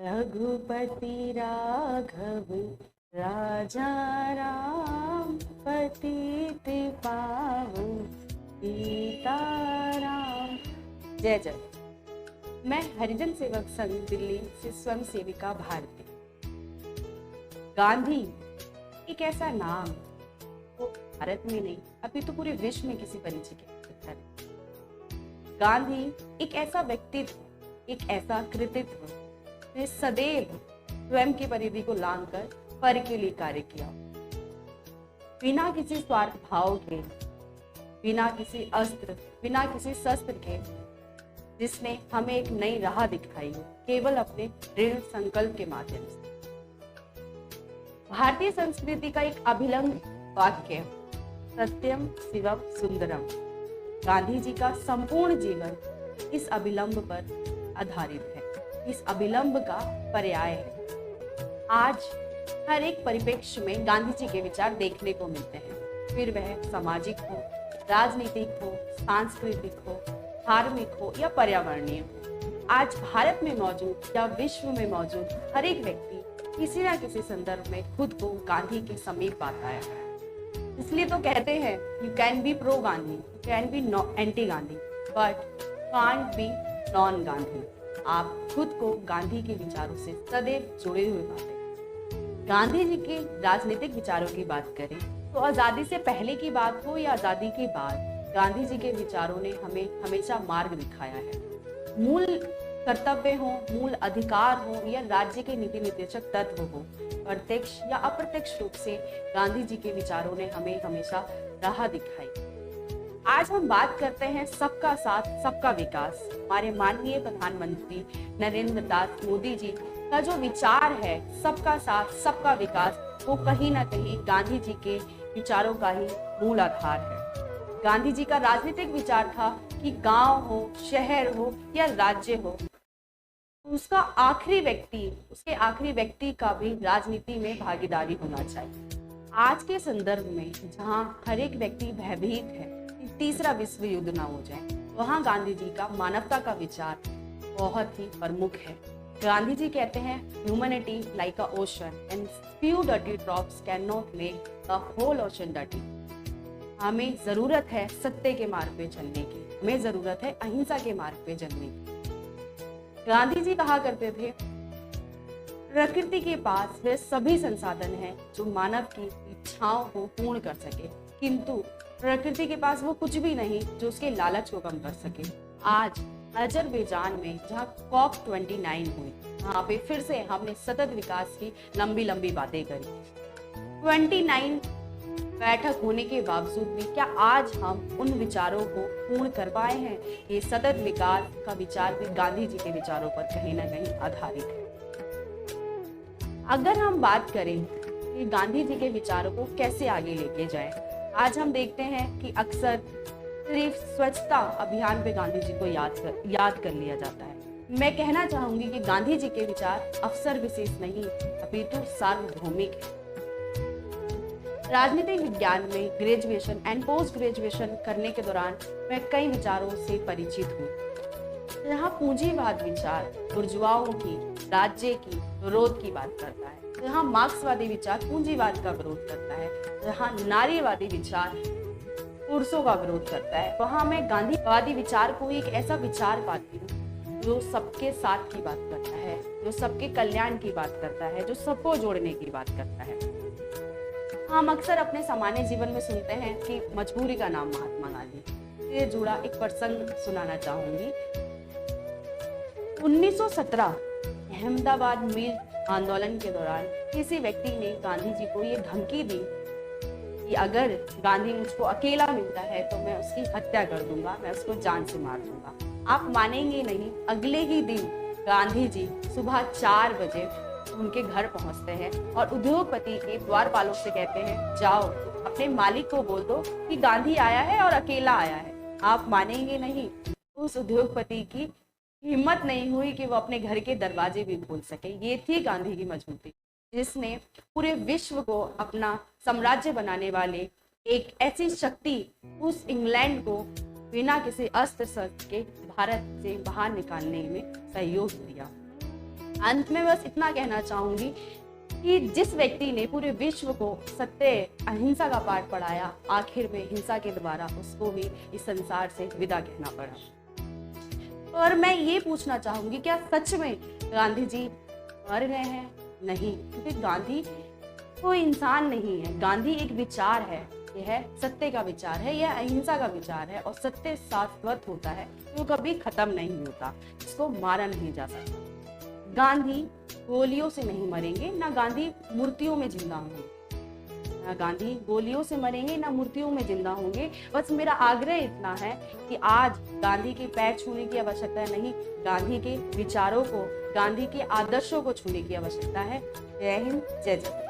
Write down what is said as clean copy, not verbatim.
रघुपति राघव राजा राम, पतित पावन सीताराम। जय जय। मैं हरिजन सेवक संघ दिल्ली से स्वयं सेविका भारती। गांधी एक ऐसा नाम वो भारत में नहीं अभी तो पूरे विश्व में किसी परिचय के नहीं। गांधी एक ऐसा व्यक्तित्व, एक ऐसा कृतित्व ने सदैव स्वयं की परिधि को लांघकर पर के लिए कार्य किया, बिना किसी स्वार्थ भाव के, बिना किसी अस्त्र, बिना किसी शस्त्र के, जिसने हमें एक नई राह दिखाई हो केवल अपने दृढ़ संकल्प के माध्यम से। भारतीय संस्कृति का एक अभिलंब वाक्य सत्यम शिवम सुंदरम, गांधी जी का संपूर्ण जीवन इस अभिलंब पर आधारित है, इस अभिलंब का पर्याय है। आज हर एक परिप्रेक्ष्य में गांधी जी के विचार देखने को मिलते हैं, फिर वह सामाजिक हो, राजनीतिक हो, सांस्कृतिक हो, धार्मिक हो या पर्यावरणीय हो। आज भारत में मौजूद या विश्व में मौजूद हर एक व्यक्ति किसी न किसी संदर्भ में खुद को गांधी के समीप पाता है। इसलिए तो कहते हैं you can be pro Gandhi, you can be anti Gandhi, but can't be non Gandhi. आप खुद को गांधी के विचारों से सदैव जुड़े हुए पाते हैं। गांधी जी के राजनीतिक विचारों की बात करें तो आजादी से पहले की बात हो या आजादी के बाद, गांधी जी के विचारों ने हमें हमेशा मार्ग दिखाया है। मूल कर्तव्य हो, मूल अधिकार हो या राज्य के नीति निर्देशक तत्व हो, प्रत्यक्ष या अप्रत्यक्ष रूप से गांधी जी के विचारों ने हमें हमेशा राह दिखाई। आज हम बात करते हैं सबका साथ सबका विकास। हमारे माननीय प्रधानमंत्री नरेंद्र दास मोदी जी का जो विचार है सबका साथ सबका विकास, वो कहीं ना कहीं गांधी जी के विचारों का ही मूल आधार है। गांधी जी का राजनीतिक विचार था कि गांव हो, शहर हो या राज्य हो, उसका आखिरी व्यक्ति, उसके आखिरी व्यक्ति का भी राजनीति में भागीदारी होना चाहिए। आज के संदर्भ में जहां हर एक व्यक्ति भयभीत है कि तीसरा विश्व युद्ध ना हो जाए, वहां गांधी जी का मानवता का विचार बहुत ही प्रमुख है। गांधी जी कहते हैं humanity like a ocean and few dirty drops can not make the whole ocean dirty. हमें जरूरत है सत्य के मार्ग पे चलने की, हमें जरूरत है अहिंसा के मार्ग पे चलने की। गांधी जी कहा करते थे प्रकृति के पास वे सभी संसाधन हैं जो मानव की इच्छाओं को पूर्ण कर सके, किंतु प्रकृति के पास वो कुछ भी नहीं जो उसके लालच को कम कर सके। आज अजरबैजान में जहाँ COP29 हुई, वहां पे फिर से हमने सतत विकास की लंबी लंबी बातें करी। 29 बैठक होने के बावजूद भी क्या आज हम उन विचारों को पूर्ण कर पाए हैं? ये सतत विकास का विचार भी गांधी जी के विचारों पर कहीं ना कहीं आधारित है। अगर हम बात करें कि गांधी जी के विचारों को कैसे आगे लेके जाएं, आज हम देखते हैं कि अक्सर सिर्फ स्वच्छता अभियान पे गांधी जी को याद कर लिया जाता है। मैं कहना चाहूंगी कि गांधी जी के विचार अवसर विशेष नहीं अपितु सार्वभौमिक है। राजनीतिक विज्ञान में ग्रेजुएशन एंड पोस्ट ग्रेजुएशन करने के दौरान मैं कई विचारों से परिचित हूँ। यहाँ पूंजीवाद विचार बुर्जुआओं की, राज्य की विरोध की बात करता है, यहाँ मार्क्सवादी विचार पूंजीवाद का विरोध करता है, यहाँ नारीवादी विचार पुरुषों का विरोध करता है, वहाँ मैं गांधीवादी विचार को एक ऐसा विचार पाती हूँ जो सबके साथ की बात करता है, जो सबके कल्याण की बात करता है, जो सबको जोड़ने की बात करता है। हम अक्सर अपने सामान्य जीवन में सुनते हैं कि मजबूरी का नाम महात्मा गांधी। से जुड़ा एक प्रसंग सुनाना चाहूंगी। 1917 अहमदाबाद मिल आंदोलन के दौरान किसी व्यक्ति ने गांधी जी को ये धमकी दी कि अगर गांधी मुझको अकेला मिलता है तो मैं उसकी हत्या कर दूंगा, मैं उसको जान से मार दूंगा। आप मानेंगे नहीं, अगले ही दिन गांधी जी सुबह 4 बजे उनके घर पहुंचते हैं और उद्योगपति के द्वारपालों से कहते हैं जाओ अपने मालिक को बोल दो कि गांधी आया है और अकेला आया है। आप मानेंगे नहीं, उस उद्योगपति की हिम्मत नहीं हुई कि वो अपने घर के दरवाजे भी खोल सके। ये थी गांधी की मजबूती, जिसने पूरे विश्व को अपना साम्राज्य बनाने वाले एक ऐसी शक्ति उस इंग्लैंड को बिना किसी अस्त्र शस्त्र के भारत से बाहर निकालने में सहयोग दिया। अंत में बस इतना कहना चाहूंगी कि जिस व्यक्ति ने पूरे विश्व को सत्य अहिंसा का पाठ पढ़ाया, आखिर में हिंसा के द्वारा उसको भी इस संसार से विदा कहना पड़ा। और मैं ये पूछना चाहूंगी, क्या सच में गांधी जी मर गए हैं? नहीं, क्योंकि गांधी कोई इंसान नहीं है, गांधी एक विचार है। यह सत्य का विचार है, यह अहिंसा का विचार है, और सत्य शाश्वत होता है, वो कभी खत्म नहीं होता, इसको मारा नहीं जा सकता। गांधी गोलियों से नहीं मरेंगे, ना गांधी मूर्तियों में जिंदा होंगे। ना गांधी गोलियों से मरेंगे, ना मूर्तियों में जिंदा होंगे। बस मेरा आग्रह इतना है कि आज गांधी के पैर छूने की आवश्यकता नहीं, गांधी के विचारों को, गांधी के आदर्शों को छूने की आवश्यकता है। जय हिंद, जय जय।